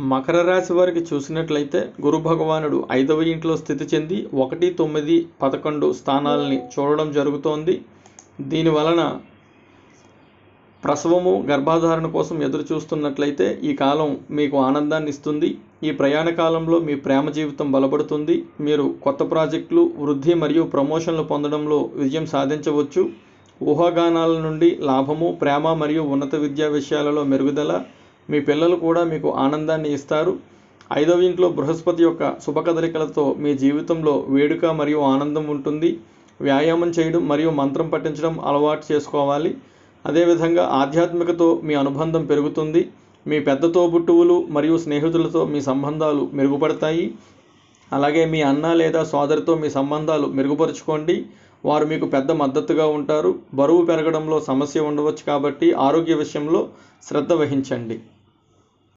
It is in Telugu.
మకర రాశి వారికి చూసినట్లయితే గురు భగవానుడు 5వ ఇంట్లో స్థితి చెంది 1, 9, 11 స్థానాలని చూడడం జరుగుతోంది. దీనివలన ప్రసవము గర్భధారణ కోసం ఎదురు చూస్తున్నట్లయితే ఈ కాలం మీకు ఆనందాన్ని ఇస్తుంది. ఈ ప్రయాణ కాలంలో మీ ప్రేమ జీవితం బలపడుతుంది. మీరు కొత్త ప్రాజెక్టులు, వృద్ధి మరియు ప్రమోషన్లు పొందడంలో విజయం సాధించవచ్చు. ఊహాగానాల నుండి లాభము, ప్రేమ మరియు ఉన్నత విద్యా విషయాలలో మెరుగుదల. మీ పిల్లలు కూడా మీకు ఆనందాన్ని ఇస్తారు. 5వ ఇంట్లో బృహస్పతి యొక్క శుభకదలికలతో మీ జీవితంలో వేడుక మరియు ఆనందం ఉంటుంది. వ్యాయామం చేయడం మరియు మంత్రం పఠించడం అలవాటు చేసుకోవాలి. అదేవిధంగా ఆధ్యాత్మికతో మీ అనుబంధం పెరుగుతుంది. మీ పెద్ద తోబుట్టువులు మరియు స్నేహితులతో మీ సంబంధాలు మెరుగుపడతాయి. అలాగే మీ అన్న లేదా సోదరితో మీ సంబంధాలు మెరుగుపరుచుకోండి. వారు మీకు పెద్ద మద్దతుగా ఉంటారు. బరువు పెరగడంలో సమస్య ఉండవచ్చు కాబట్టి ఆరోగ్య విషయంలో శ్రద్ధ వహించండి.